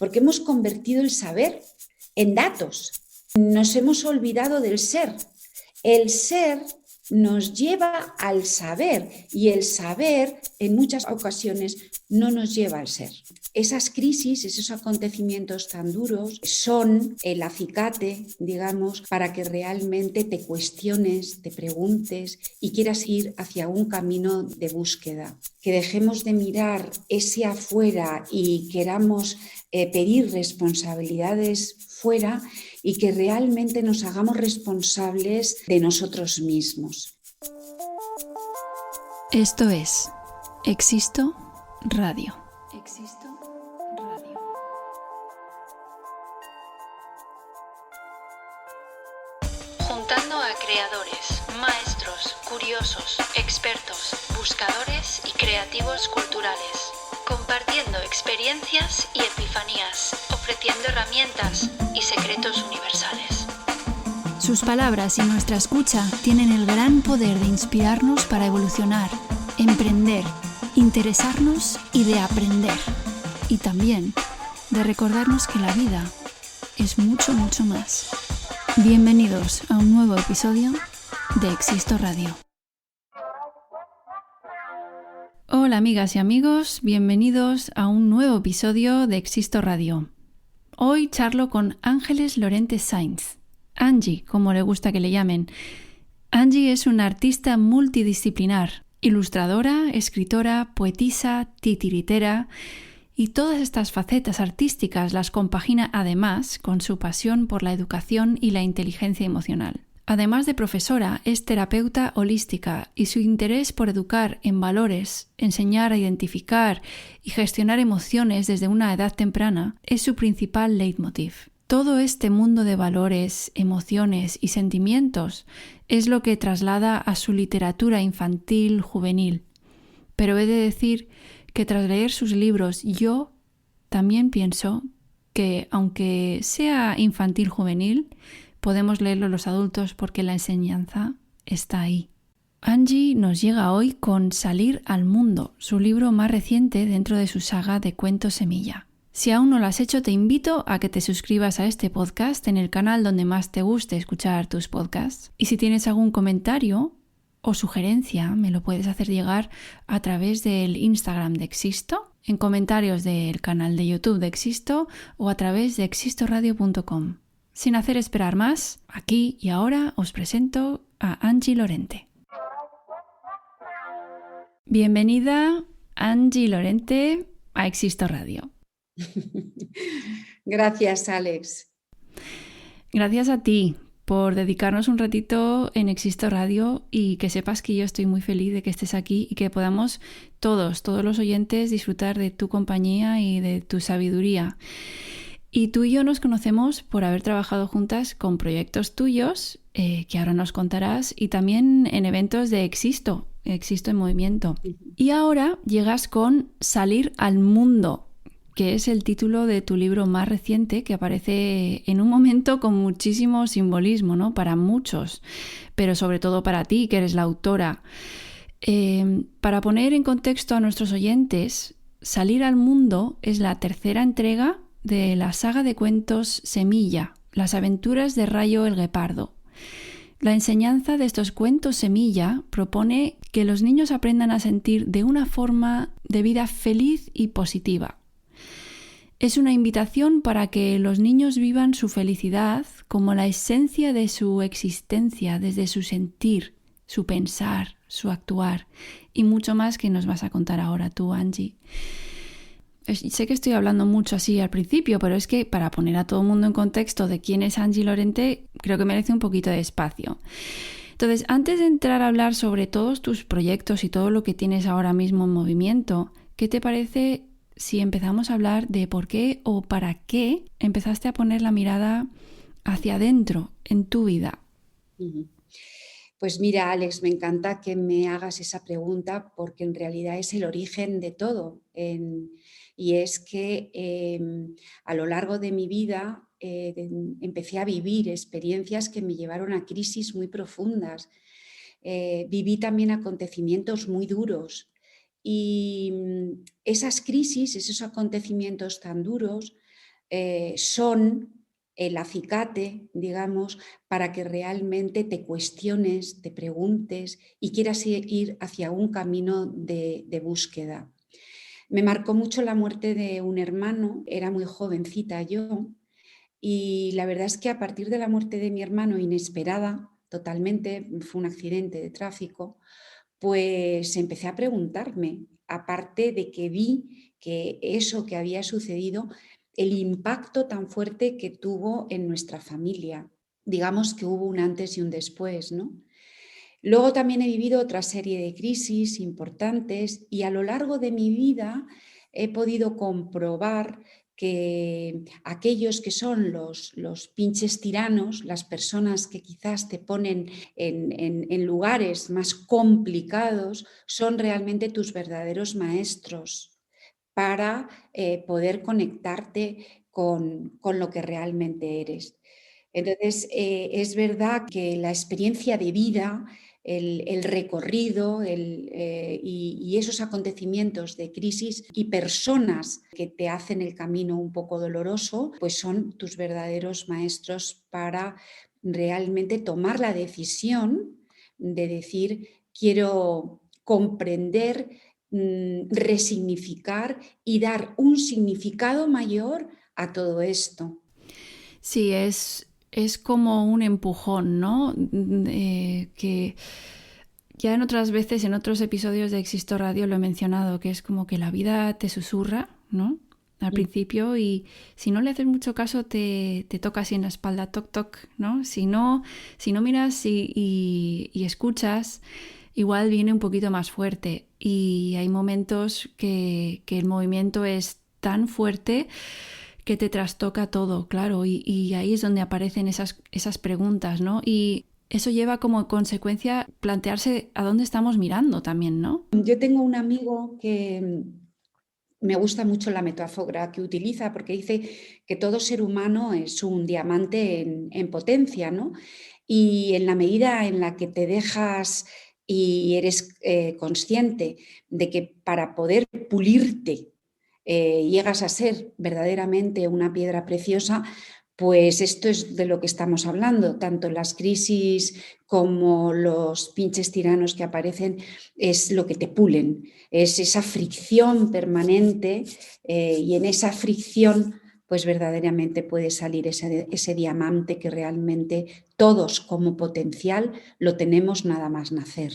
porque hemos convertido el saber en datos. Nos hemos olvidado del ser. El ser nos lleva al saber y el saber en muchas ocasiones no nos lleva al ser. Esas crisis, esos acontecimientos tan duros son el acicate, digamos, para que realmente te cuestiones, te preguntes y quieras ir hacia un camino de búsqueda. Que dejemos de mirar ese afuera y queramos pedir responsabilidades fuera y que realmente nos hagamos responsables de nosotros mismos. Esto es Existo Radio. Juntando a creadores, maestros, curiosos, expertos, buscadores y creativos culturales, compartiendo experiencias y epifanías, ofreciendo herramientas y secretos universales. Sus palabras y nuestra escucha tienen el gran poder de inspirarnos para evolucionar, emprender, interesarnos y de aprender. Y también de recordarnos que la vida es mucho, mucho más. Bienvenidos a un nuevo episodio de Existo Radio. Hola amigas y amigos, bienvenidos a un nuevo episodio de Existo Radio. Hoy charlo con Ángeles Lorente Sainz, Angie, como le gusta que le llamen. Angie es una artista multidisciplinar, ilustradora, escritora, poetisa, titiritera, y todas estas facetas artísticas las compagina además con su pasión por la educación y la inteligencia emocional. Además de profesora, es terapeuta holística y su interés por educar en valores, enseñar a identificar y gestionar emociones desde una edad temprana es su principal leitmotiv. Todo este mundo de valores, emociones y sentimientos es lo que traslada a su literatura infantil juvenil. Pero he de decir que tras leer sus libros yo también pienso que aunque sea infantil juvenil, podemos leerlo los adultos porque la enseñanza está ahí. Angie nos llega hoy con Salir al Mundo, su libro más reciente dentro de su saga de cuentos semilla. Si aún no lo has hecho, te invito a que te suscribas a este podcast en el canal donde más te guste escuchar tus podcasts. Y si tienes algún comentario o sugerencia, me lo puedes hacer llegar a través del Instagram de Existo, en comentarios del canal de YouTube de Existo o a través de existoradio.com. Sin hacer esperar más, aquí y ahora os presento a Angie Lorente. Bienvenida, Angie Lorente, a Existo Radio. Gracias, Alex. Gracias a ti por dedicarnos un ratito en Existo Radio y que sepas que yo estoy muy feliz de que estés aquí y que podamos todos los oyentes disfrutar de tu compañía y de tu sabiduría. Y tú y yo nos conocemos por haber trabajado juntas con proyectos tuyos, que ahora nos contarás, y también en eventos de Existo en Movimiento. Y ahora llegas con Salir al Mundo, que es el título de tu libro más reciente, que aparece en un momento con muchísimo simbolismo, ¿no? Para muchos, pero sobre todo para ti, que eres la autora. Para poner en contexto a nuestros oyentes, Salir al Mundo es la tercera entrega de la saga de cuentos Semilla, las aventuras de Rayo el Guepardo. La enseñanza de estos cuentos Semilla propone que los niños aprendan a sentir de una forma de vida feliz y positiva. Es una invitación para que los niños vivan su felicidad como la esencia de su existencia, desde su sentir, su pensar, su actuar y mucho más que nos vas a contar ahora tú, Angie. Sé que estoy hablando mucho así al principio, pero es que para poner a todo el mundo en contexto de quién es Angie Lorente, creo que merece un poquito de espacio. Entonces, antes de entrar a hablar sobre todos tus proyectos y todo lo que tienes ahora mismo en movimiento, ¿qué te parece si empezamos a hablar de por qué o para qué empezaste a poner la mirada hacia adentro en tu vida? Pues mira, Alex, me encanta que me hagas esa pregunta porque en realidad es el origen de todo. Y es que a lo largo de mi vida empecé a vivir experiencias que me llevaron a crisis muy profundas. Viví también acontecimientos muy duros. Y esas crisis, esos acontecimientos tan duros, son el acicate, digamos, para que realmente te cuestiones, te preguntes y quieras ir hacia un camino de búsqueda. Me marcó mucho la muerte de un hermano, era muy jovencita yo, y la verdad es que a partir de la muerte de mi hermano, inesperada totalmente, fue un accidente de tráfico, pues empecé a preguntarme, aparte de que vi que eso que había sucedido, el impacto tan fuerte que tuvo en nuestra familia. Digamos que hubo un antes y un después, ¿no? Luego también he vivido otra serie de crisis importantes y a lo largo de mi vida he podido comprobar que aquellos que son los pinches tiranos, las personas que quizás te ponen en lugares más complicados, son realmente tus verdaderos maestros para poder conectarte con lo que realmente eres. Entonces, es verdad que la experiencia de vida, el recorrido y esos acontecimientos de crisis y personas que te hacen el camino un poco doloroso, pues son tus verdaderos maestros para realmente tomar la decisión de decir, quiero comprender, resignificar y dar un significado mayor a todo esto. Sí, es como un empujón, ¿no? Que ya en otras veces, en otros episodios de Existo Radio lo he mencionado, que es como que la vida te susurra, ¿no? Al principio, y si no le haces mucho caso te toca así en la espalda, toc toc, ¿no? Si no miras y escuchas, igual viene un poquito más fuerte, y hay momentos que el movimiento es tan fuerte que te trastoca todo, claro, y ahí es donde aparecen esas preguntas, ¿no? Y eso lleva como consecuencia plantearse a dónde estamos mirando también, ¿no? Yo tengo un amigo que me gusta mucho la metáfora que utiliza porque dice que todo ser humano es un diamante en potencia, ¿no? Y en la medida en la que te dejas y eres consciente de que para poder pulirte llegas a ser verdaderamente una piedra preciosa, pues esto es de lo que estamos hablando, tanto las crisis como los pinches tiranos que aparecen, es lo que te pulen, es esa fricción permanente y en esa fricción pues verdaderamente puede salir ese diamante que realmente todos como potencial lo tenemos nada más nacer.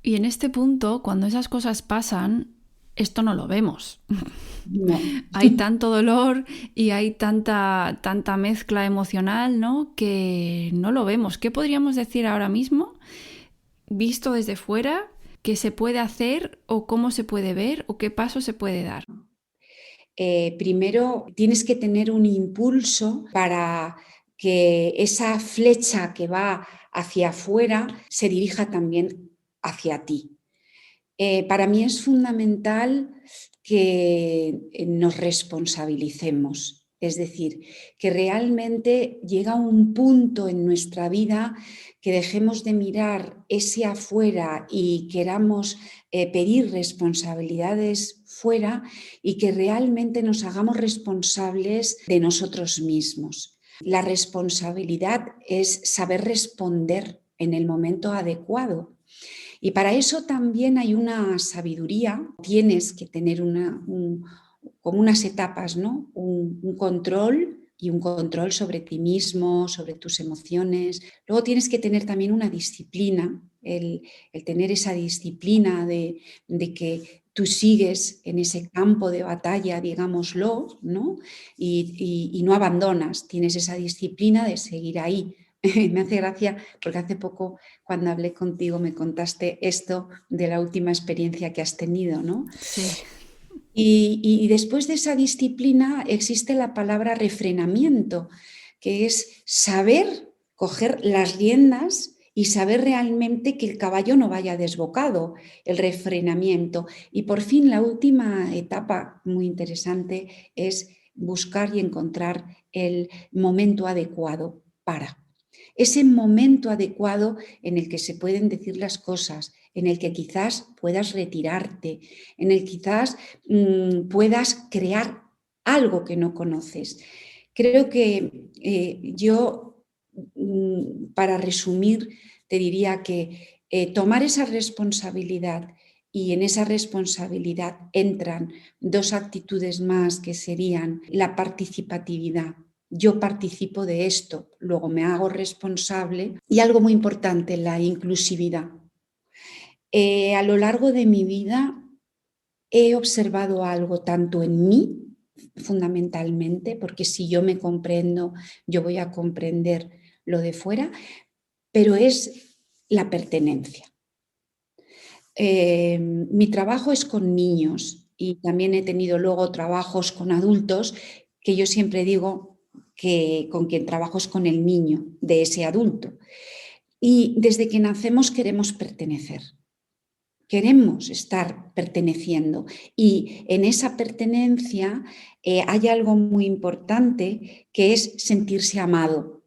Y en este punto, cuando esas cosas pasan, esto no lo vemos. No. Hay tanto dolor y hay tanta mezcla emocional, ¿no? Que no lo vemos. ¿Qué podríamos decir ahora mismo, visto desde fuera, que se puede hacer o cómo se puede ver o qué paso se puede dar? Primero tienes que tener un impulso para que esa flecha que va hacia afuera se dirija también hacia ti. Para mí es fundamental que nos responsabilicemos, es decir, que realmente llega un punto en nuestra vida que dejemos de mirar ese afuera y queramos pedir responsabilidades fuera y que realmente nos hagamos responsables de nosotros mismos. La responsabilidad es saber responder en el momento adecuado. Y para eso también hay una sabiduría, tienes que tener como unas etapas, ¿no? Un control y un control sobre ti mismo, sobre tus emociones. Luego tienes que tener también una disciplina, el tener esa disciplina de que tú sigues en ese campo de batalla, digámoslo, ¿no? Y no abandonas, tienes esa disciplina de seguir ahí. Me hace gracia porque hace poco cuando hablé contigo me contaste esto de la última experiencia que has tenido, ¿no? Sí. Y después de esa disciplina existe la palabra refrenamiento, que es saber coger las riendas y saber realmente que el caballo no vaya desbocado, el refrenamiento. Y por fin la última etapa muy interesante es buscar y encontrar el momento adecuado para. Ese momento adecuado en el que se pueden decir las cosas, en el que quizás puedas retirarte, en el que quizás puedas crear algo que no conoces. Creo que yo, para resumir, te diría que tomar esa responsabilidad, y en esa responsabilidad entran dos actitudes más que serían la participatividad. Yo participo de esto, luego me hago responsable, y algo muy importante, la inclusividad. A lo largo de mi vida he observado algo tanto en mí, fundamentalmente, porque si yo me comprendo, yo voy a comprender lo de fuera, pero es la pertenencia. Mi trabajo es con niños y también he tenido luego trabajos con adultos, que yo siempre digo que con quien trabajo es con el niño de ese adulto. Y desde que nacemos queremos pertenecer. Queremos estar perteneciendo, y en esa pertenencia hay algo muy importante, que es sentirse amado.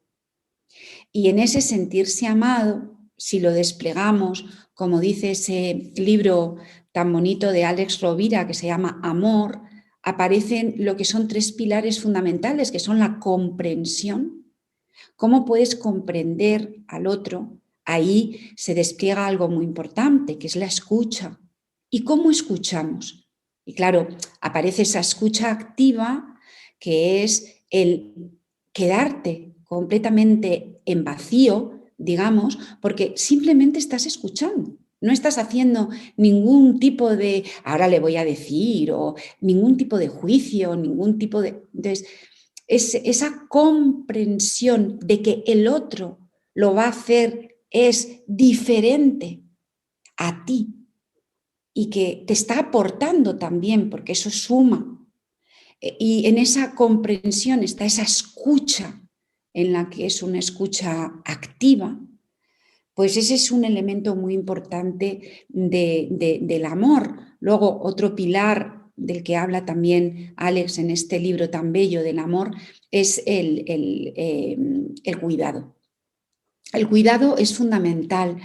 Y en ese sentirse amado, si lo desplegamos, como dice ese libro tan bonito de Alex Rovira que se llama Amor, aparecen lo que son tres pilares fundamentales, que son la comprensión. ¿Cómo puedes comprender al otro? Ahí se despliega algo muy importante, que es la escucha. ¿Y cómo escuchamos? Y claro, aparece esa escucha activa, que es el quedarte completamente en vacío, digamos, porque simplemente estás escuchando. No estás haciendo ningún tipo de, ahora le voy a decir, o ningún tipo de juicio, ningún tipo de... Entonces, esa comprensión de que el otro lo va a hacer es diferente a ti y que te está aportando también, porque eso suma. Y en esa comprensión está esa escucha, en la que es una escucha activa, pues ese es un elemento muy importante del amor. Luego, otro pilar del que habla también Alex en este libro tan bello del amor es el cuidado. El cuidado es fundamental,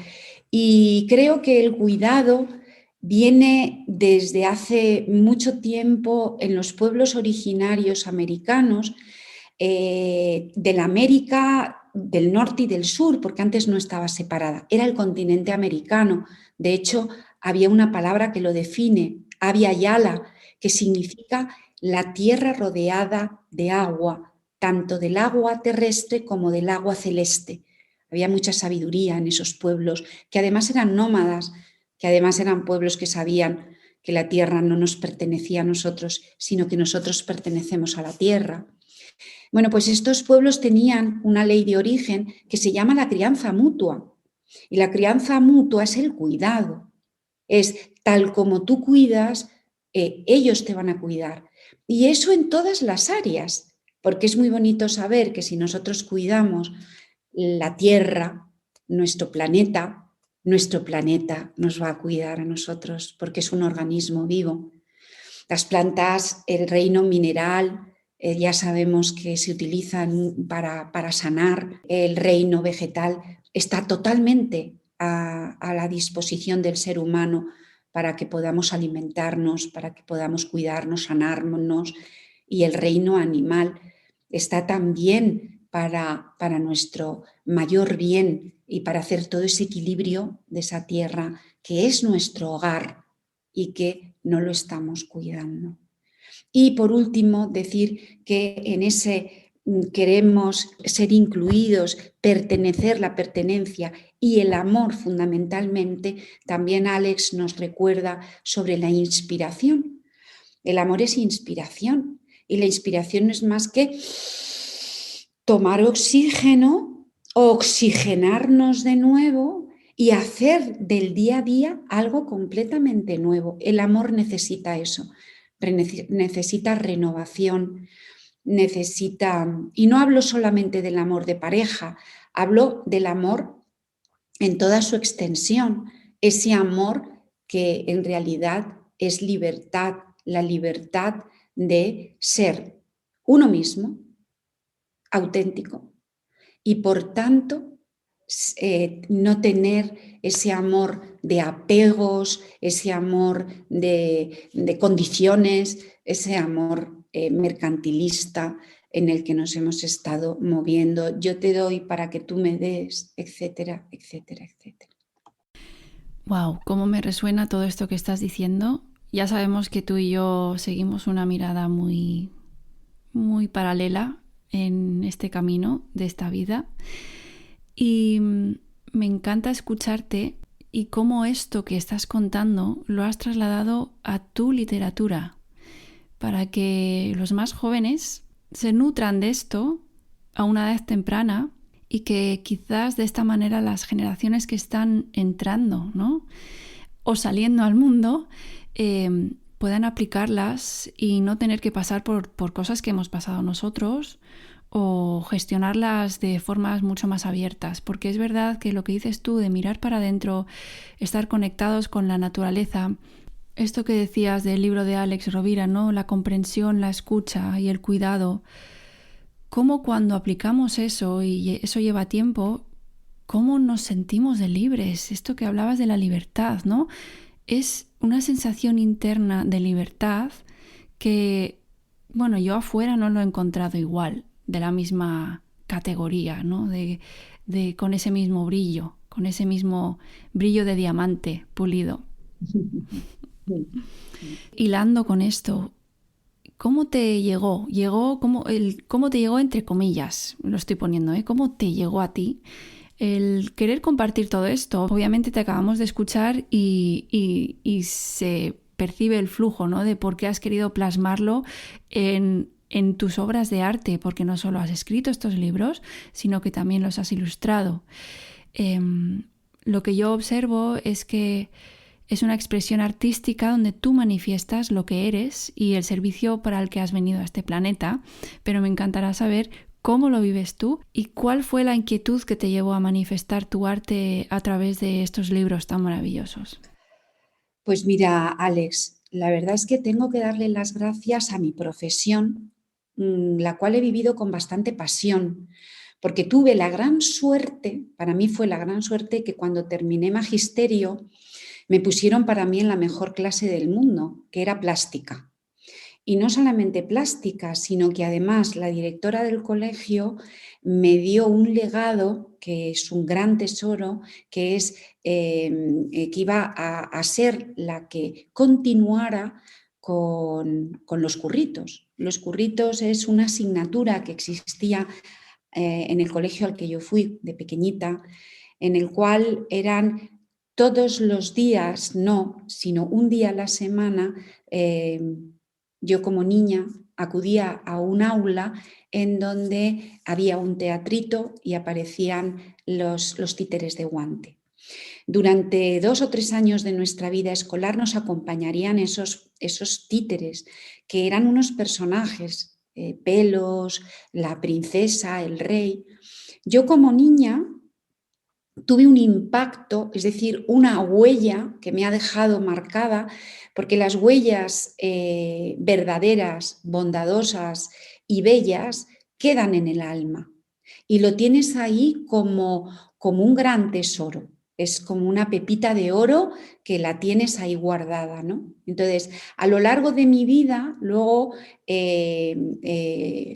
y creo que el cuidado viene desde hace mucho tiempo en los pueblos originarios americanos, de la América del norte y del sur, porque antes no estaba separada, era el continente americano. De hecho, había una palabra que lo define, Abya Yala, que significa la tierra rodeada de agua, tanto del agua terrestre como del agua celeste. Había mucha sabiduría en esos pueblos, que además eran nómadas, que además eran pueblos que sabían que la tierra no nos pertenecía a nosotros, sino que nosotros pertenecemos a la tierra. Bueno, pues estos pueblos tenían una ley de origen que se llama la crianza mutua. Y la crianza mutua es el cuidado. Es tal como tú cuidas, ellos te van a cuidar. Y eso en todas las áreas, porque es muy bonito saber que si nosotros cuidamos la tierra, nuestro planeta nos va a cuidar a nosotros, porque es un organismo vivo. Las plantas, el reino mineral, ya sabemos que se utilizan para sanar. El reino vegetal está totalmente a la disposición del ser humano para que podamos alimentarnos, para que podamos cuidarnos, sanarnos. Y el reino animal está también para nuestro mayor bien y para hacer todo ese equilibrio de esa tierra que es nuestro hogar y que no lo estamos cuidando. Y por último, decir que en ese queremos ser incluidos, pertenecer, la pertenencia y el amor fundamentalmente, también Alex nos recuerda sobre la inspiración. El amor es inspiración, y la inspiración no es más que tomar oxígeno, oxigenarnos de nuevo y hacer del día a día algo completamente nuevo. El amor necesita eso, necesita renovación, necesita, y no hablo solamente del amor de pareja, hablo del amor en toda su extensión, ese amor que en realidad es libertad, la libertad de ser uno mismo, auténtico, y por tanto no tener ese amor de apegos, ese amor de condiciones, ese amor mercantilista en el que nos hemos estado moviendo. Yo te doy para que tú me des, etcétera, etcétera, etcétera. Wow, cómo me resuena todo esto que estás diciendo. Ya sabemos que tú y yo seguimos una mirada muy, muy paralela en este camino de esta vida. Y me encanta escucharte y cómo esto que estás contando lo has trasladado a tu literatura para que los más jóvenes se nutran de esto a una edad temprana y que quizás de esta manera las generaciones que están entrando, ¿no?, o saliendo al mundo puedan aplicarlas y no tener que pasar por cosas que hemos pasado nosotros o gestionarlas de formas mucho más abiertas, porque es verdad que lo que dices tú de mirar para adentro, estar conectados con la naturaleza, esto que decías del libro de Alex Rovira, ¿no?, la comprensión, la escucha y el cuidado, cómo cuando aplicamos eso y eso lleva tiempo, cómo nos sentimos de libres, esto que hablabas de la libertad, ¿no? Es una sensación interna de libertad que, bueno, yo afuera no lo he encontrado igual, de la misma categoría, ¿no?, con ese mismo brillo, con ese mismo brillo de diamante pulido. Hilando con esto, ¿cómo te llegó? ¿Cómo te llegó entre comillas? Lo estoy poniendo, ¿eh? ¿Cómo te llegó a ti el querer compartir todo esto? Obviamente te acabamos de escuchar y se percibe el flujo, ¿no?, de por qué has querido plasmarlo en tus obras de arte, porque no solo has escrito estos libros, sino que también los has ilustrado. Lo que yo observo es que es una expresión artística donde tú manifiestas lo que eres y el servicio para el que has venido a este planeta, pero me encantará saber cómo lo vives tú y cuál fue la inquietud que te llevó a manifestar tu arte a través de estos libros tan maravillosos. Pues mira, Alex, la verdad es que tengo que darle las gracias a mi profesión, la cual he vivido con bastante pasión, porque tuve la gran suerte, para mí fue la gran suerte que cuando terminé magisterio me pusieron para mí en la mejor clase del mundo, que era plástica. Y no solamente plástica, sino que además la directora del colegio me dio un legado que es un gran tesoro, que es que iba a ser la que continuara con los curritos. Los curritos es una asignatura que existía en el colegio al que yo fui de pequeñita, en el cual eran todos los días, no, sino un día a la semana, yo como niña acudía a un aula en donde había un teatrito y aparecían los títeres de guante. Durante 2 o 3 años de nuestra vida escolar nos acompañarían esos títeres, que eran unos personajes, Pelos, la princesa, el rey. Yo como niña tuve un impacto, es decir, una huella que me ha dejado marcada, porque las huellas verdaderas, bondadosas y bellas quedan en el alma y lo tienes ahí como un gran tesoro. Es como una pepita de oro que la tienes ahí guardada, ¿no? Entonces, a lo largo de mi vida, luego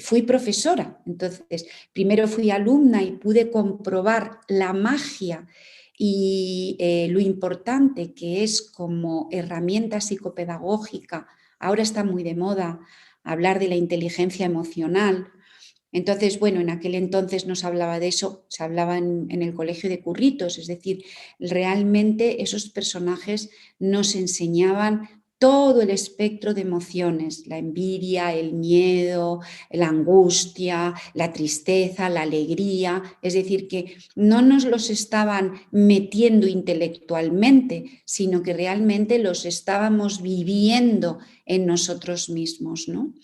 fui profesora. Entonces, primero fui alumna y pude comprobar la magia y lo importante que es como herramienta psicopedagógica. Ahora está muy de moda hablar de la inteligencia emocional. Entonces, bueno, en aquel entonces no se hablaba de eso, se hablaba en el colegio de curritos, es decir, realmente esos personajes nos enseñaban todo el espectro de emociones, la envidia, el miedo, la angustia, la tristeza, la alegría, es decir, que no nos los estaban metiendo intelectualmente, sino que realmente los estábamos viviendo en nosotros mismos, ¿no?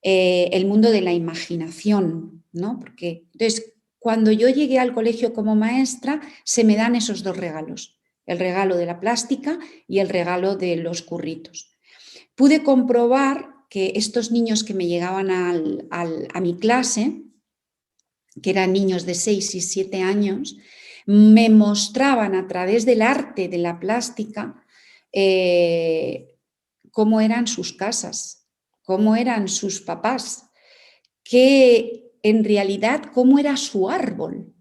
El mundo de la imaginación, ¿no? Porque entonces, cuando yo llegué al colegio como maestra, se me dan esos 2 regalos, el regalo de la plástica y el regalo de los curritos. Pude comprobar que estos niños que me llegaban a mi clase, que eran niños de 6 y 7 años, me mostraban a través del arte de la plástica cómo eran sus casas, cómo eran sus papás, que en realidad cómo era su árbol.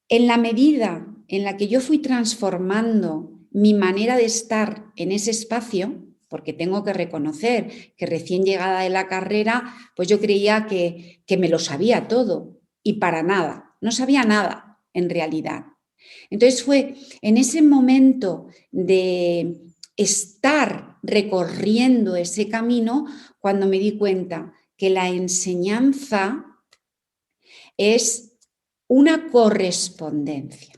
En la medida en la que yo fui transformando mi manera de estar en ese espacio, porque tengo que reconocer que recién llegada de la carrera, pues yo creía que me lo sabía todo y para nada, no sabía nada en realidad. Entonces fue en ese momento de estar recorriendo ese camino cuando me di cuenta que la enseñanza es una correspondencia.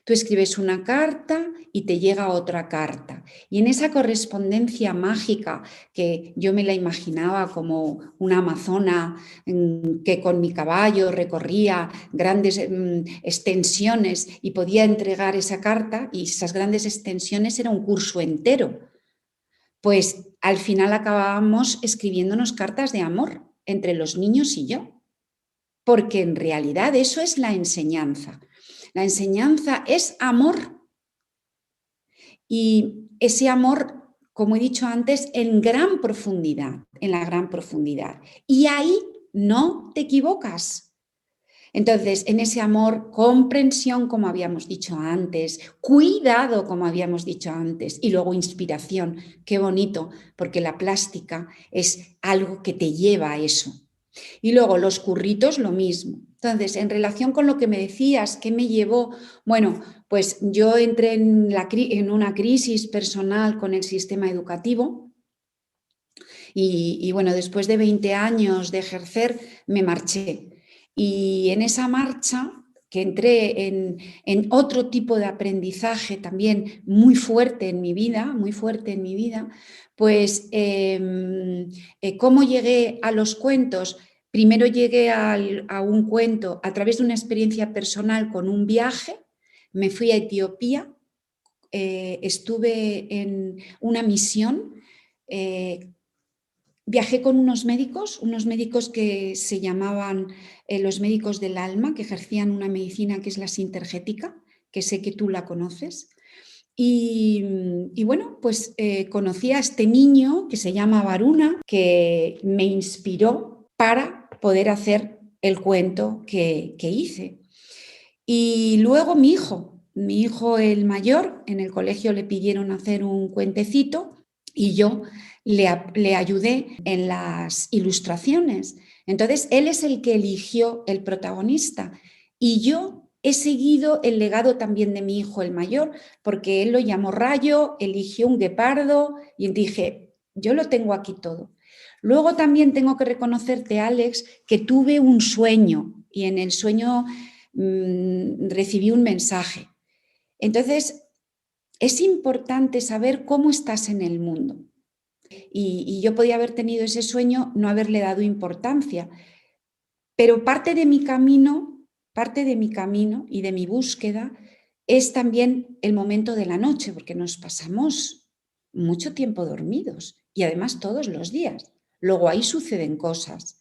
Tú escribes una carta y te llega otra carta. Y en esa correspondencia mágica, que yo me la imaginaba como una amazona que con mi caballo recorría grandes extensiones y podía entregar esa carta, y esas grandes extensiones era un curso entero, pues al final acabábamos escribiéndonos cartas de amor entre los niños y yo, porque en realidad eso es la enseñanza. La enseñanza es amor y ese amor, como he dicho antes, en gran profundidad, en la gran profundidad. Y ahí no te equivocas. Entonces, en ese amor, comprensión, como habíamos dicho antes, cuidado, como habíamos dicho antes, y luego inspiración. Qué bonito, porque la plástica es algo que te lleva a eso. Y luego los curritos, lo mismo. Entonces, en relación con lo que me decías, ¿qué me llevó? Bueno, pues yo entré en una crisis personal con el sistema educativo y bueno, después de 20 años de ejercer, me marché. Y en esa marcha, que entré en otro tipo de aprendizaje también muy fuerte en mi vida, pues ¿cómo llegué a los cuentos? Primero llegué a un cuento a través de una experiencia personal con un viaje. Me fui a Etiopía, estuve en una misión, viajé con unos médicos que se llamaban los médicos del alma, que ejercían una medicina que es la sintergética, que sé que tú la conoces. Y bueno, pues conocí a este niño que se llama Varuna, que me inspiró para poder hacer el cuento que hice. Y luego mi hijo el mayor, en el colegio le pidieron hacer un cuentecito y yo le ayudé en las ilustraciones. Entonces, él es el que eligió el protagonista y yo he seguido el legado también de mi hijo el mayor, porque él lo llamó Rayo, eligió un guepardo y dije, yo lo tengo aquí todo. Luego también tengo que reconocerte, Alex, que tuve un sueño y en el sueño recibí un mensaje. Entonces, es importante saber cómo estás en el mundo. Y yo podía haber tenido ese sueño, no haberle dado importancia. Pero parte de mi camino y de mi búsqueda es también el momento de la noche, porque nos pasamos mucho tiempo dormidos y además todos los días. Luego ahí suceden cosas.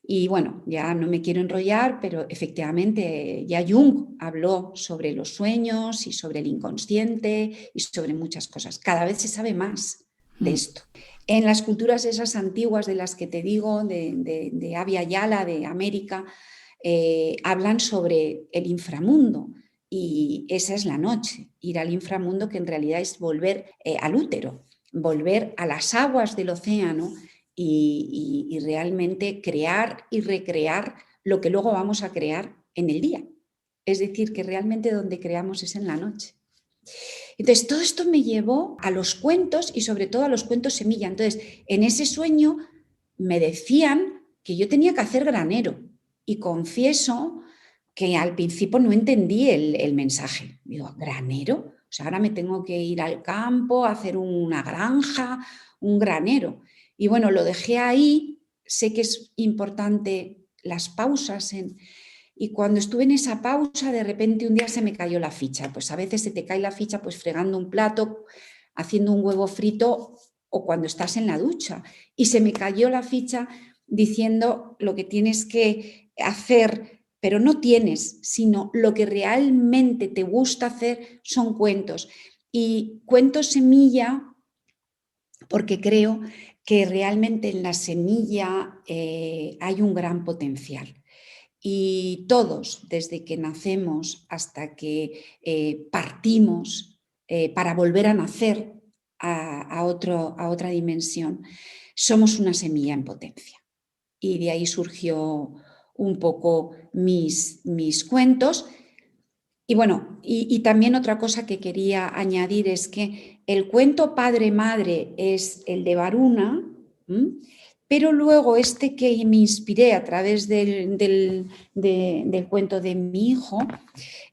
Y bueno, ya no me quiero enrollar, pero efectivamente ya Jung habló sobre los sueños y sobre el inconsciente y sobre muchas cosas. Cada vez se sabe más de esto. En las culturas esas antiguas de las que te digo, de Abya Yala, de América, hablan sobre el inframundo y esa es la noche, ir al inframundo, que en realidad es volver al útero, volver a las aguas del océano y realmente crear y recrear lo que luego vamos a crear en el día. Es decir, que realmente donde creamos es en la noche. Entonces, todo esto me llevó a los cuentos y sobre todo a los cuentos semilla. Entonces, en ese sueño me decían que yo tenía que hacer granero y confieso que al principio no entendí el mensaje. Digo, ¿granero? O sea, ahora me tengo que ir al campo a hacer una granja, un granero. Y bueno, lo dejé ahí. Sé que es importante las pausas y cuando estuve en esa pausa, de repente un día se me cayó la ficha. Pues a veces se te cae la ficha pues fregando un plato, haciendo un huevo frito o cuando estás en la ducha. Y se me cayó la ficha diciendo lo que tienes que hacer, pero no tienes, sino lo que realmente te gusta hacer son cuentos. Y Cuentos Semilla porque creo que realmente en la semilla hay un gran potencial. Y todos, desde que nacemos hasta que partimos para volver a nacer a otra dimensión, somos una semilla en potencia. Y de ahí surgió un poco mis cuentos. Y bueno, y también otra cosa que quería añadir es que el cuento Padre-Madre es el de Varuna, pero luego este que me inspiré a través del cuento de mi hijo,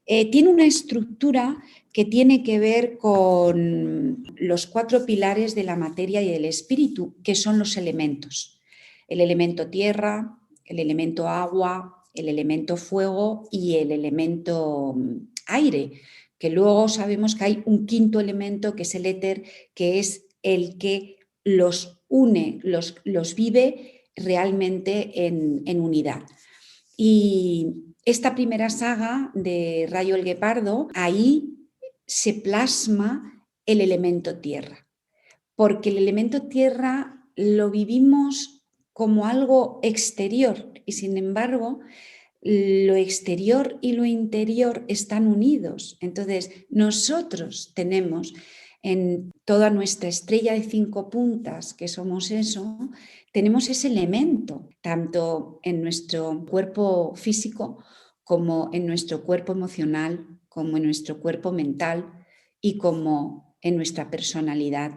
tiene una estructura que tiene que ver con los 4 pilares de la materia y del espíritu, que son los elementos. El elemento tierra, el elemento agua, el elemento fuego y el elemento aire, que luego sabemos que hay un 5.º elemento que es el éter, que es el que los une, los vive realmente en unidad. Y esta primera saga de Rayo el Guepardo, ahí se plasma el elemento tierra, porque el elemento tierra lo vivimos como algo exterior y sin embargo lo exterior y lo interior están unidos. Entonces nosotros tenemos en toda nuestra estrella de 5 puntas, que somos eso, tenemos ese elemento, tanto en nuestro cuerpo físico como en nuestro cuerpo emocional, como en nuestro cuerpo mental y como en nuestra personalidad,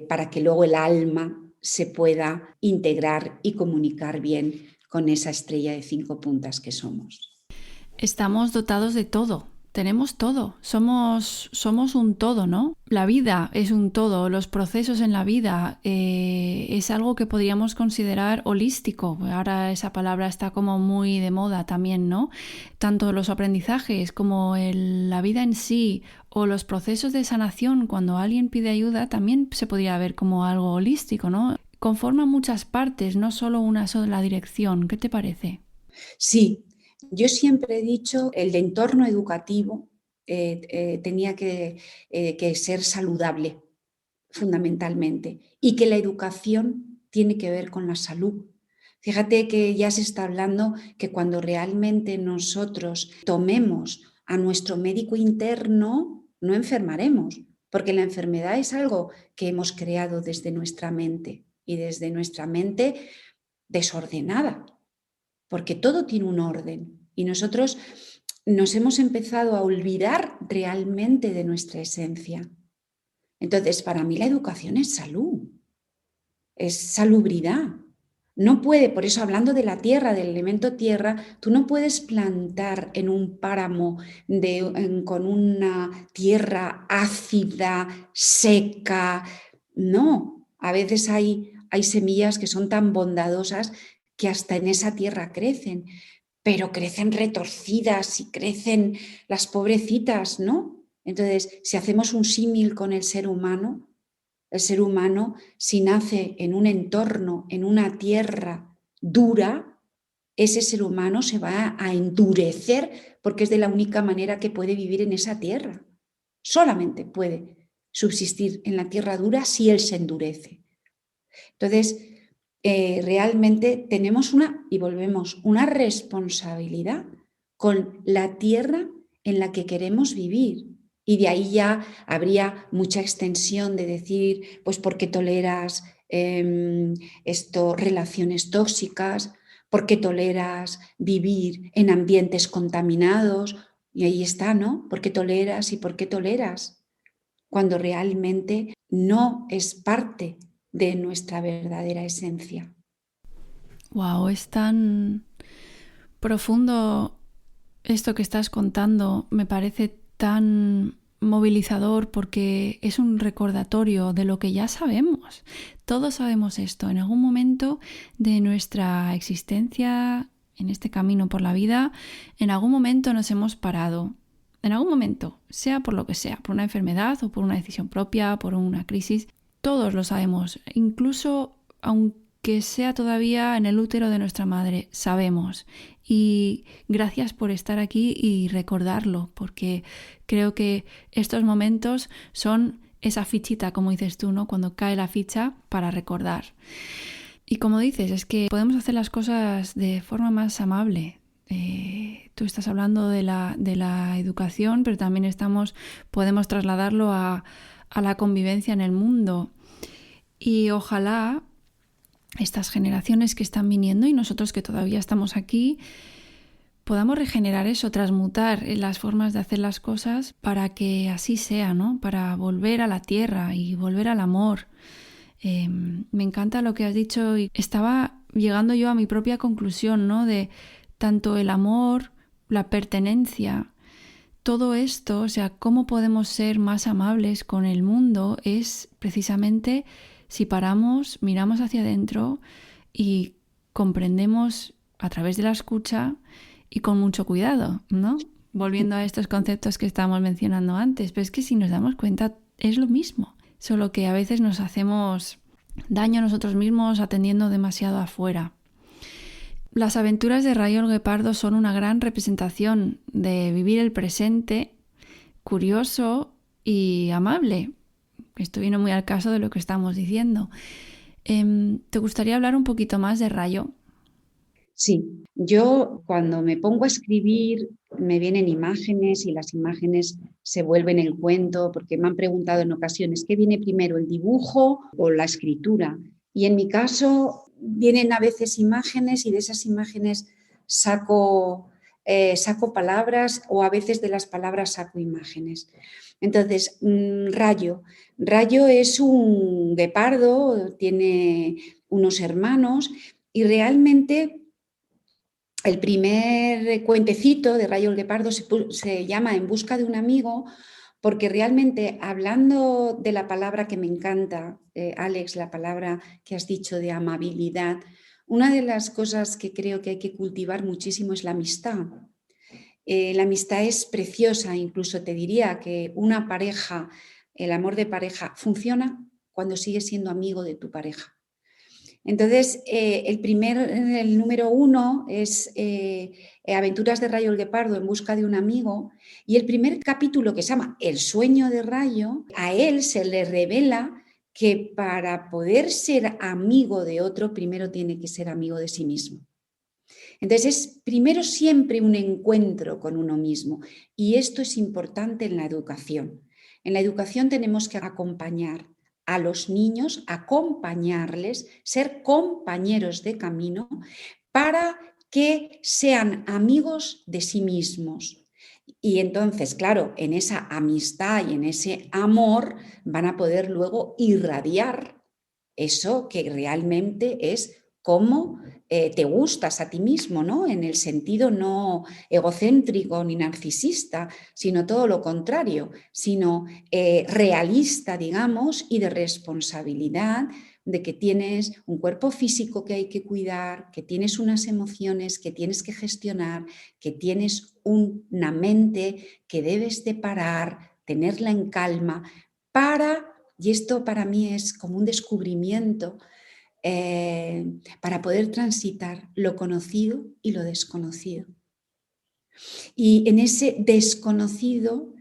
para que luego el alma se pueda integrar y comunicar bien con esa estrella de 5 puntas que somos. Estamos dotados de todo, tenemos todo, somos un todo, ¿no? La vida es un todo, los procesos en la vida es algo que podríamos considerar holístico. Ahora esa palabra está como muy de moda también, ¿no? Tanto los aprendizajes como la vida en sí o los procesos de sanación, cuando alguien pide ayuda, también se podría ver como algo holístico, ¿no? Conforma muchas partes, no solo una sola dirección. ¿Qué te parece? Sí, yo siempre he dicho el entorno educativo tenía que ser saludable fundamentalmente y que la educación tiene que ver con la salud. Fíjate que ya se está hablando que cuando realmente nosotros tomemos a nuestro médico interno, no enfermaremos, porque la enfermedad es algo que hemos creado desde nuestra mente y desde nuestra mente desordenada, porque todo tiene un orden y nosotros nos hemos empezado a olvidar realmente de nuestra esencia. Entonces, para mí la educación es salud, es salubridad. No puede, por eso hablando de la tierra, del elemento tierra, tú no puedes plantar en un páramo con una tierra ácida, seca. No, a veces hay semillas que son tan bondadosas que hasta en esa tierra crecen, pero crecen retorcidas y crecen las pobrecitas, ¿no? Entonces, si hacemos un símil con el ser humano, si nace en un entorno, en una tierra dura, ese ser humano se va a endurecer porque es de la única manera que puede vivir en esa tierra. Solamente puede subsistir en la tierra dura si él se endurece. Entonces, realmente tenemos una responsabilidad con la tierra en la que queremos vivir. Y de ahí ya habría mucha extensión de decir, pues, ¿por qué toleras relaciones tóxicas? ¿Por qué toleras vivir en ambientes contaminados? Y ahí está, ¿no? ¿Por qué toleras y por qué toleras? Cuando realmente no es parte de nuestra verdadera esencia. Wow, es tan profundo esto que estás contando, me parece tan movilizador porque es un recordatorio de lo que ya sabemos. Todos sabemos esto. En algún momento de nuestra existencia, en este camino por la vida, en algún momento nos hemos parado. En algún momento, sea por lo que sea, por una enfermedad o por una decisión propia, por una crisis, todos lo sabemos. Incluso aunque sea todavía en el útero de nuestra madre, sabemos. Y gracias por estar aquí y recordarlo, porque creo que estos momentos son esa fichita, como dices tú, ¿no? Cuando cae la ficha para recordar. Y como dices, es que podemos hacer las cosas de forma más amable. Tú estás hablando de la educación, pero también podemos trasladarlo a la convivencia en el mundo. Y ojalá estas generaciones que están viniendo y nosotros que todavía estamos aquí, podamos regenerar eso, transmutar las formas de hacer las cosas para que así sea, ¿no? Para volver a la tierra y volver al amor. Me encanta lo que has dicho y estaba llegando yo a mi propia conclusión, ¿no? De tanto el amor, la pertenencia, todo esto, o sea, cómo podemos ser más amables con el mundo es precisamente si paramos, miramos hacia adentro y comprendemos a través de la escucha y con mucho cuidado, ¿no? Volviendo a estos conceptos que estábamos mencionando antes, pero es que si nos damos cuenta es lo mismo, solo que a veces nos hacemos daño a nosotros mismos atendiendo demasiado afuera. Las aventuras de Rayo el Guepardo son una gran representación de vivir el presente, curioso y amable. Esto viene muy al caso de lo que estamos diciendo. ¿Te gustaría hablar un poquito más de Rayo? Sí, yo cuando me pongo a escribir me vienen imágenes y las imágenes se vuelven el cuento, porque me han preguntado en ocasiones, ¿qué viene primero, el dibujo o la escritura? Y en mi caso vienen a veces imágenes y de esas imágenes saco palabras o a veces de las palabras saco imágenes. Entonces, Rayo es un guepardo, tiene unos hermanos y realmente el primer cuentecito de Rayo el Guepardo se llama En busca de un amigo, porque realmente hablando de la palabra que me encanta, Alex, la palabra que has dicho de amabilidad, una de las cosas que creo que hay que cultivar muchísimo es la amistad. La amistad es preciosa, incluso te diría que una pareja, el amor de pareja, funciona cuando sigues siendo amigo de tu pareja. Entonces, el número 1 es Aventuras de Rayo el Guepardo en busca de un amigo, y el primer capítulo, que se llama El sueño de Rayo, a él se le revela que para poder ser amigo de otro, primero tiene que ser amigo de sí mismo. Entonces, es primero siempre un encuentro con uno mismo, y esto es importante en la educación. En la educación tenemos que acompañar a los niños, acompañarles, ser compañeros de camino para que sean amigos de sí mismos. Y entonces, claro, en esa amistad y en ese amor van a poder luego irradiar eso que realmente es cómo te gustas a ti mismo, ¿no? En el sentido no egocéntrico ni narcisista, sino todo lo contrario, sino realista, digamos, y de responsabilidad, de que tienes un cuerpo físico que hay que cuidar, que tienes unas emociones que tienes que gestionar, que tienes una mente que debes de parar, tenerla en calma para, y esto para mí es como un descubrimiento, para poder transitar lo conocido y lo desconocido. Y en ese desconocido,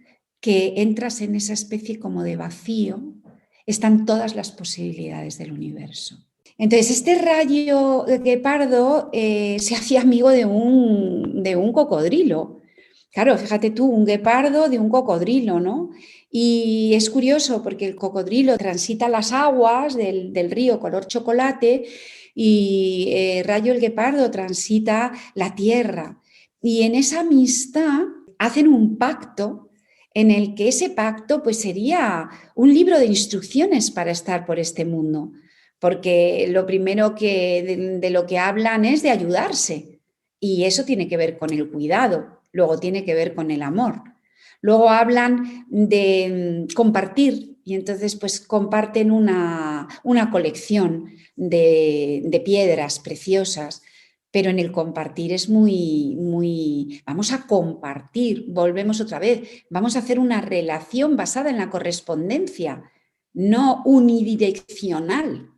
que entras en esa especie como de vacío, están todas las posibilidades del universo. Entonces, este Rayo Guepardo se hacía amigo de un cocodrilo. Claro, fíjate tú, un guepardo de un cocodrilo, ¿no? Y es curioso porque el cocodrilo transita las aguas del río color chocolate y Rayo el Guepardo transita la tierra. Y en esa amistad hacen un pacto en el que ese pacto pues sería un libro de instrucciones para estar por este mundo, porque lo primero de lo que hablan es de ayudarse y eso tiene que ver con el cuidado, luego tiene que ver con el amor. Luego hablan de compartir y entonces pues comparten una colección de piedras preciosas, pero en el compartir es muy, vamos a compartir, volvemos otra vez, vamos a hacer una relación basada en la correspondencia, no unidireccional,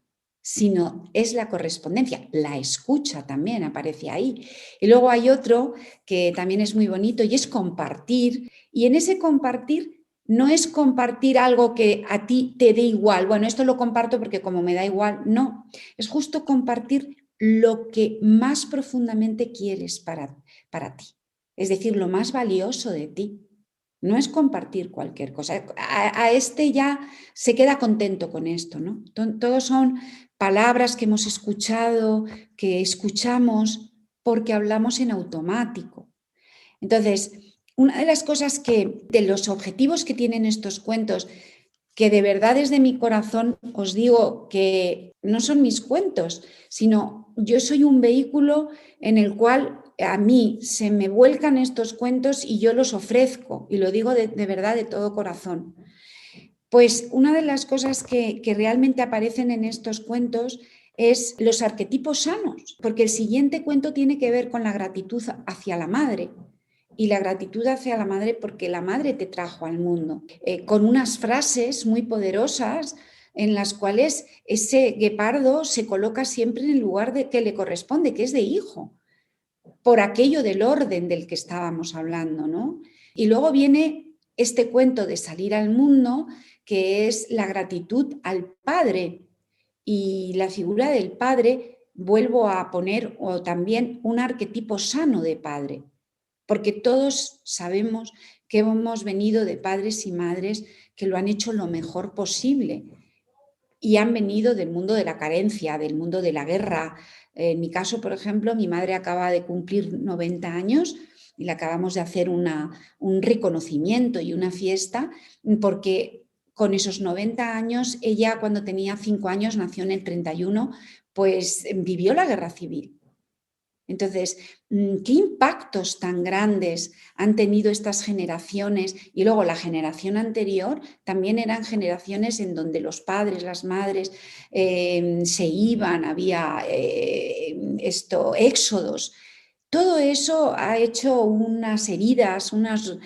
sino es la correspondencia, la escucha también aparece ahí. Y luego hay otro que también es muy bonito y es compartir, y en ese compartir no es compartir algo que a ti te dé igual. Bueno, esto lo comparto porque como me da igual, no. Es justo compartir lo que más profundamente quieres para ti. Es decir, lo más valioso de ti. No es compartir cualquier cosa. A este ya se queda contento con esto, ¿no? Todos son palabras que hemos escuchado, que escuchamos porque hablamos en automático. Entonces, una de las cosas de los objetivos que tienen estos cuentos, que de verdad desde mi corazón os digo que no son mis cuentos, sino yo soy un vehículo en el cual a mí se me vuelcan estos cuentos y yo los ofrezco, y lo digo de verdad de todo corazón. Pues una de las cosas que realmente aparecen en estos cuentos es los arquetipos sanos, porque el siguiente cuento tiene que ver con la gratitud hacia la madre. Y la gratitud hacia la madre porque la madre te trajo al mundo, con unas frases muy poderosas en las cuales ese guepardo se coloca siempre en el lugar que le corresponde, que es de hijo, por aquello del orden del que estábamos hablando, ¿no? Y luego viene este cuento de salir al mundo, que es la gratitud al padre, y la figura del padre, vuelvo a poner o también un arquetipo sano de padre, porque todos sabemos que hemos venido de padres y madres que lo han hecho lo mejor posible y han venido del mundo de la carencia, del mundo de la guerra. En mi caso, por ejemplo, mi madre acaba de cumplir 90 años y le acabamos de hacer un reconocimiento y una fiesta porque con esos 90 años, ella cuando tenía 5 años, nació en el 31, pues vivió la guerra civil. Entonces, ¿qué impactos tan grandes han tenido estas generaciones? Y luego la generación anterior también eran generaciones en donde los padres, las madres se iban, había éxodos. Todo eso ha hecho unas heridas, unos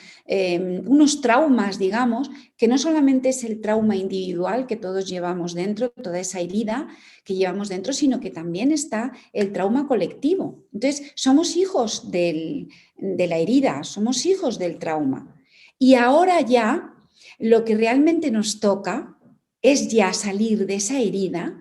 traumas, digamos, que no solamente es el trauma individual que todos llevamos dentro, toda esa herida que llevamos dentro, sino que también está el trauma colectivo. Entonces, somos hijos de la herida, somos hijos del trauma. Y ahora ya lo que realmente nos toca es ya salir de esa herida.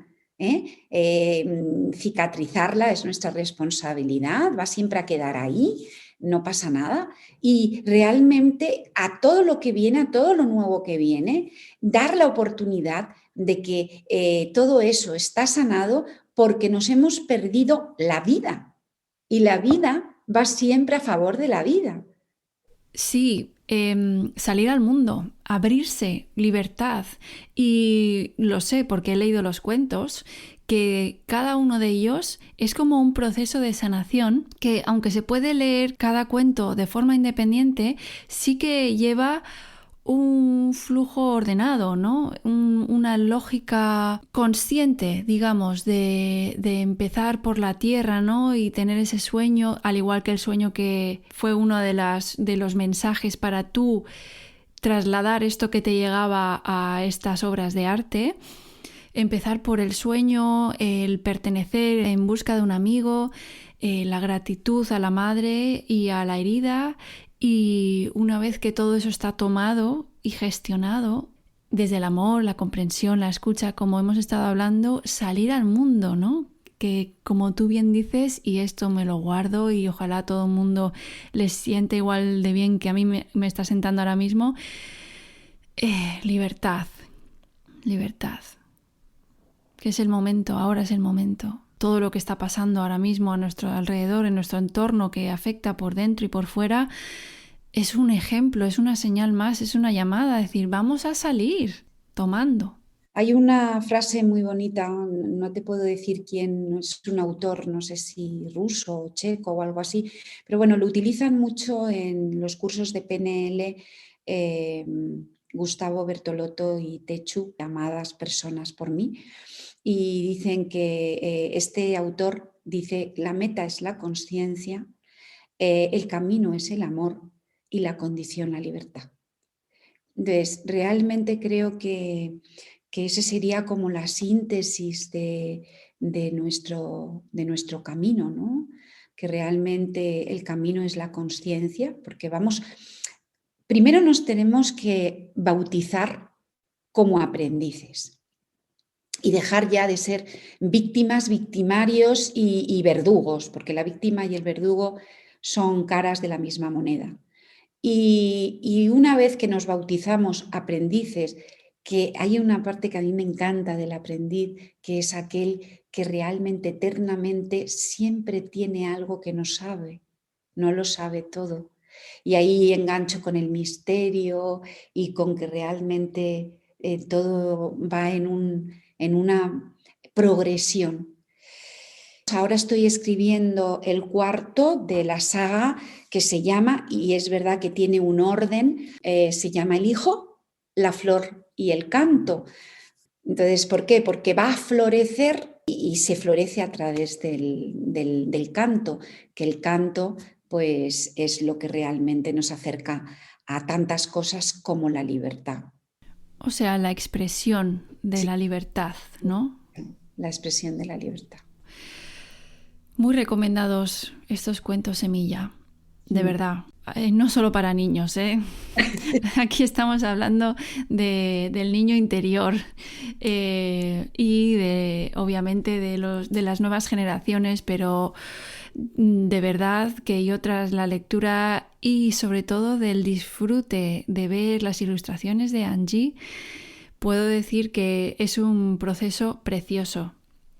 Cicatrizarla es nuestra responsabilidad, va siempre a quedar ahí, no pasa nada. Y realmente a todo lo que viene, a todo lo nuevo que viene, dar la oportunidad de que todo eso está sanado porque nos hemos perdido la vida. Y la vida va siempre a favor de la vida. Sí, salir al mundo, abrirse, libertad. Y lo sé porque he leído los cuentos, que cada uno de ellos es como un proceso de sanación que, aunque se puede leer cada cuento de forma independiente, sí que lleva un flujo ordenado, ¿no? Una lógica consciente, digamos, de empezar por la tierra, ¿no? Y tener ese sueño, al igual que el sueño que fue uno de los mensajes para tú trasladar esto que te llegaba a estas obras de arte. Empezar por el sueño, el pertenecer en busca de un amigo, la gratitud a la madre y a la herida. Y una vez que todo eso está tomado y gestionado, desde el amor, la comprensión, la escucha, como hemos estado hablando, salir al mundo, ¿no? Que como tú bien dices, y esto me lo guardo y ojalá todo el mundo les siente igual de bien que a mí me está sentando ahora mismo, libertad, libertad. Que es el momento, ahora es el momento. Todo lo que está pasando ahora mismo a nuestro alrededor, en nuestro entorno, que afecta por dentro y por fuera, es un ejemplo, es una señal más, es una llamada a decir, vamos a salir tomando. Hay una frase muy bonita, no te puedo decir quién, es un autor, no sé si ruso o checo o algo así, pero bueno, lo utilizan mucho en los cursos de PNL, Gustavo Bertolotto y Techu, llamadas personas por mí, y dicen que este autor dice, la meta es la consciencia, el camino es el amor y la condición la libertad. Entonces, realmente creo que ese sería como la síntesis de nuestro camino, ¿no? Que realmente el camino es la consciencia, porque vamos, Primero nos tenemos que bautizar como aprendices y dejar ya de ser víctimas, victimarios y verdugos, porque la víctima y el verdugo son caras de la misma moneda. Y una vez que nos bautizamos aprendices, que hay una parte que a mí me encanta del aprendiz, que es aquel que realmente eternamente siempre tiene algo que no sabe, no lo sabe todo. Y ahí engancho con el misterio y con que realmente todo va en una progresión. Ahora estoy escribiendo el cuarto de la saga que se llama, y es verdad que tiene un orden, se llama El hijo, la flor y el canto. Entonces, ¿por qué? Porque va a florecer y se florece a través del canto, que el canto pues es lo que realmente nos acerca a tantas cosas como la libertad. O sea, la expresión de Sí, la libertad, ¿no? la expresión de la libertad. Muy recomendados estos cuentos semilla, de verdad. No solo para niños, ¿eh? Aquí estamos hablando del niño interior y obviamente de las nuevas generaciones, pero de verdad que yo tras la lectura y sobre todo del disfrute de ver las ilustraciones de Angie, puedo decir que es un proceso precioso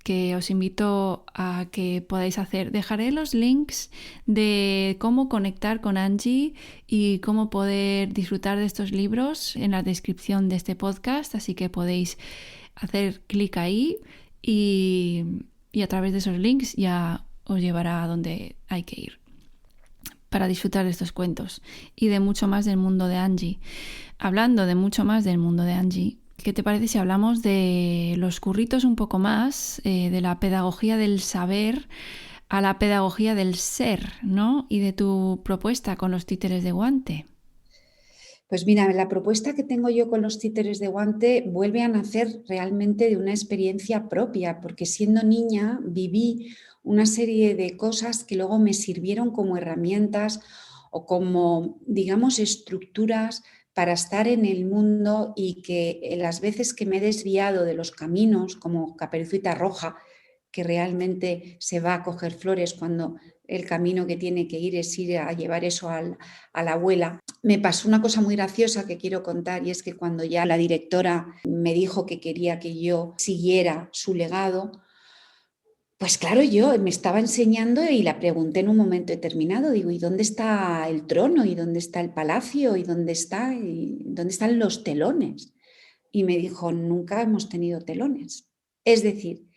que os invito a que podáis hacer. Dejaré los links de cómo conectar con Angie y cómo poder disfrutar de estos libros en la descripción de este podcast, así que podéis hacer clic ahí y a través de esos links ya os llevará a donde hay que ir para disfrutar de estos cuentos y de mucho más del mundo de Angie. Hablando de mucho más del mundo de Angie, ¿qué te parece si hablamos de los curritos un poco más, de la pedagogía del saber a la pedagogía del ser, ¿no? Y de tu propuesta con los títeres de guante? Pues mira, la propuesta que tengo yo con los títeres de guante vuelve a nacer realmente de una experiencia propia, porque siendo niña viví una serie de cosas que luego me sirvieron como herramientas o como, digamos, estructuras para estar en el mundo y que las veces que me he desviado de los caminos, como Caperucita Roja, que realmente se va a coger flores cuando el camino que tiene que ir es ir a llevar eso a la abuela. Me pasó una cosa muy graciosa que quiero contar y es que cuando ya la directora me dijo que quería que yo siguiera su legado, pues claro, yo me estaba enseñando y la pregunté en un momento determinado, digo, ¿y dónde está el trono? ¿Y dónde está el palacio? ¿Y dónde están los telones? Y me dijo, nunca hemos tenido telones. Es decir,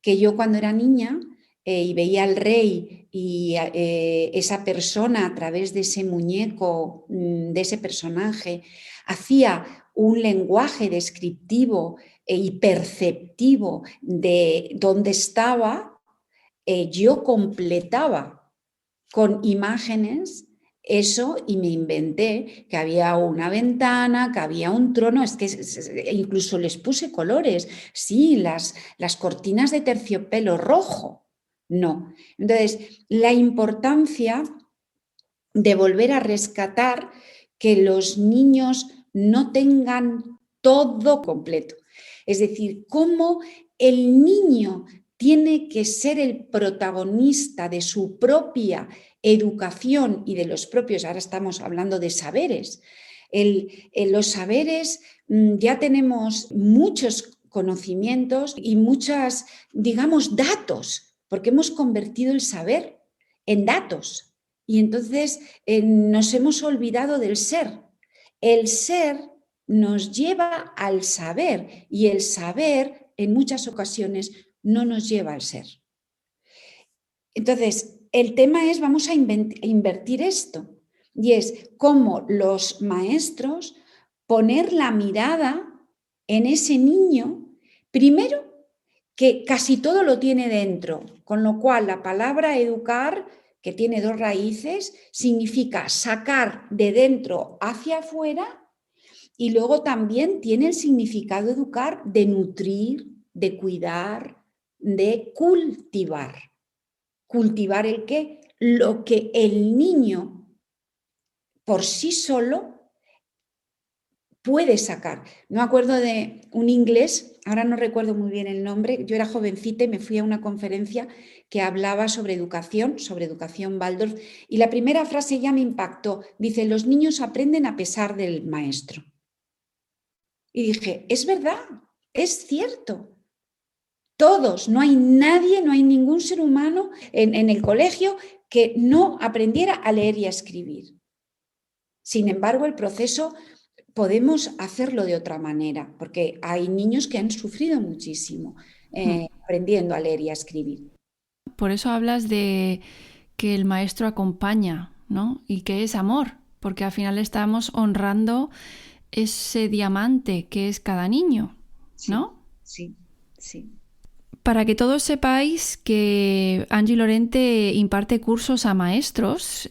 que yo cuando era niña y veía al rey y esa persona a través de ese muñeco, de ese personaje, hacía un lenguaje descriptivo y perceptivo de dónde estaba, yo completaba con imágenes eso y me inventé que había una ventana, que había un trono, es que incluso les puse colores, sí, las cortinas de terciopelo rojo, no. Entonces, la importancia de volver a rescatar que los niños no tengan todo completo. Es decir, cómo el niño tiene que ser el protagonista de su propia educación y de los propios, ahora estamos hablando de saberes. Los saberes, ya tenemos muchos conocimientos y muchas, digamos, datos, porque hemos convertido el saber en datos. Y entonces nos hemos olvidado del ser. El ser nos lleva al saber y el saber en muchas ocasiones no nos lleva al ser. Entonces, el tema es, vamos a invertir esto, y es cómo los maestros poner la mirada en ese niño, primero que casi todo lo tiene dentro, con lo cual la palabra educar, que tiene dos raíces, significa sacar de dentro hacia afuera y luego también tiene el significado educar de nutrir, de cuidar, de cultivar. ¿Cultivar el qué? Lo que el niño por sí solo puedes sacar. Me acuerdo de un inglés, ahora no recuerdo muy bien el nombre, yo era jovencita y me fui a una conferencia que hablaba sobre educación Waldorf, y la primera frase ya me impactó. Dice, los niños aprenden a pesar del maestro. Y dije, es verdad, es cierto. Todos, no hay nadie, no hay ningún ser humano en el colegio que no aprendiera a leer y a escribir. Sin embargo, el proceso podemos hacerlo de otra manera, porque hay niños que han sufrido muchísimo aprendiendo a leer y a escribir. Por eso hablas de que el maestro acompaña, ¿no? Y que es amor, porque al final estamos honrando ese diamante que es cada niño, ¿no? Sí, sí. Para que todos sepáis que Angie Lorente imparte cursos a maestros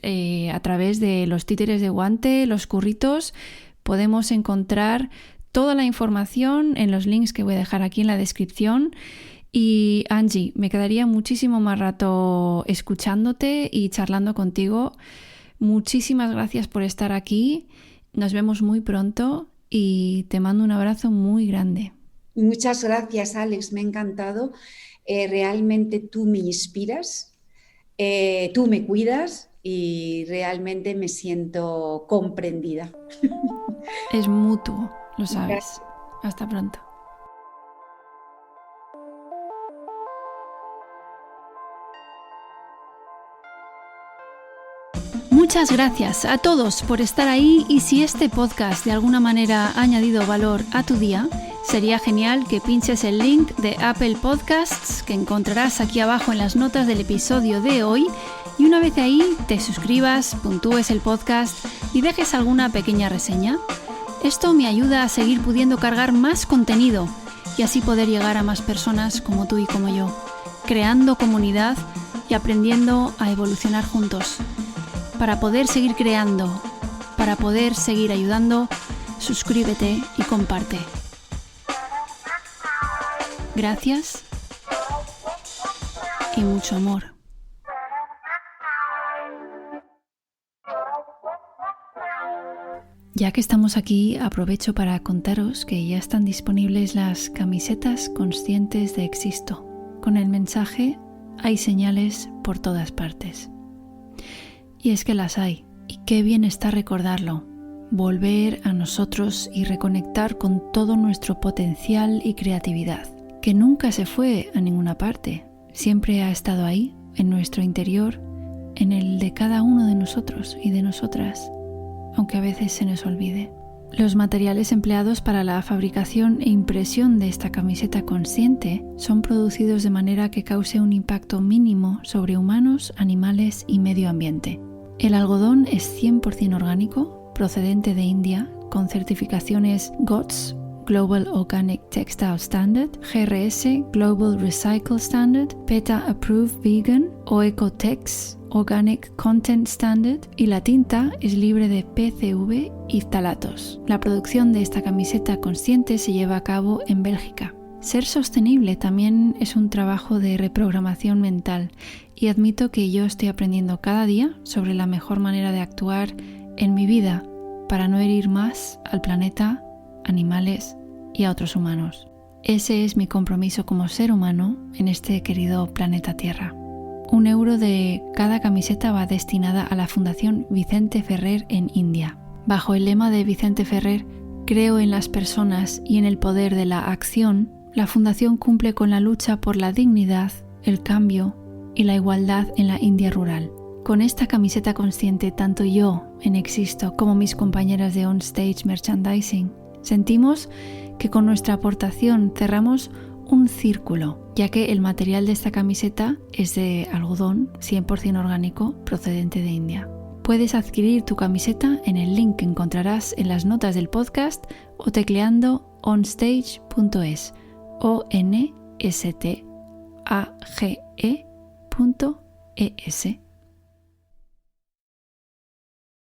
a través de los títeres de guante, los curritos. Podemos encontrar toda la información en los links que voy a dejar aquí en la descripción. Y Angie, me quedaría muchísimo más rato escuchándote y charlando contigo. Muchísimas gracias por estar aquí. Nos vemos muy pronto y te mando un abrazo muy grande. Muchas gracias, Alex. Me ha encantado. Realmente tú me inspiras, tú me cuidas y realmente me siento comprendida. Es mutuo, lo sabes. Gracias. Hasta pronto. Muchas gracias a todos por estar ahí, y si este podcast de alguna manera ha añadido valor a tu día, sería genial que pinches el link de Apple Podcasts que encontrarás aquí abajo en las notas del episodio de hoy, y una vez ahí te suscribas, puntúes el podcast y dejes alguna pequeña reseña. Esto me ayuda a seguir pudiendo cargar más contenido y así poder llegar a más personas como tú y como yo, creando comunidad y aprendiendo a evolucionar juntos. Para poder seguir creando, para poder seguir ayudando, suscríbete y comparte. Gracias y mucho amor. Ya que estamos aquí, aprovecho para contaros que ya están disponibles las camisetas conscientes de Existo, con el mensaje «Hay señales por todas partes». Y es que las hay, y qué bien está recordarlo, volver a nosotros y reconectar con todo nuestro potencial y creatividad, que nunca se fue a ninguna parte, siempre ha estado ahí, en nuestro interior, en el de cada uno de nosotros y de nosotras, aunque a veces se nos olvide. Los materiales empleados para la fabricación e impresión de esta camiseta consciente son producidos de manera que cause un impacto mínimo sobre humanos, animales y medio ambiente. El algodón es 100% orgánico, procedente de India, con certificaciones GOTS, Global Organic Textile Standard, GRS, Global Recycle Standard, PETA Approved Vegan o Ecotex, Organic Content Standard, y la tinta es libre de PCV y ftalatos. La producción de esta camiseta consciente se lleva a cabo en Bélgica. Ser sostenible también es un trabajo de reprogramación mental, y admito que yo estoy aprendiendo cada día sobre la mejor manera de actuar en mi vida para no herir más al planeta, animales y a otros humanos. Ese es mi compromiso como ser humano en este querido planeta Tierra. 1 euro de cada camiseta va destinada a la Fundación Vicente Ferrer en India. Bajo el lema de Vicente Ferrer, creo en las personas y en el poder de la acción, la Fundación cumple con la lucha por la dignidad, el cambio y la igualdad en la India rural. Con esta camiseta consciente, tanto yo en Existo como mis compañeras de On Stage Merchandising sentimos que con nuestra aportación cerramos un círculo, ya que el material de esta camiseta es de algodón 100% orgánico procedente de India. Puedes adquirir tu camiseta en el link que encontrarás en las notas del podcast o tecleando onstage.es, ONSTAGE.es.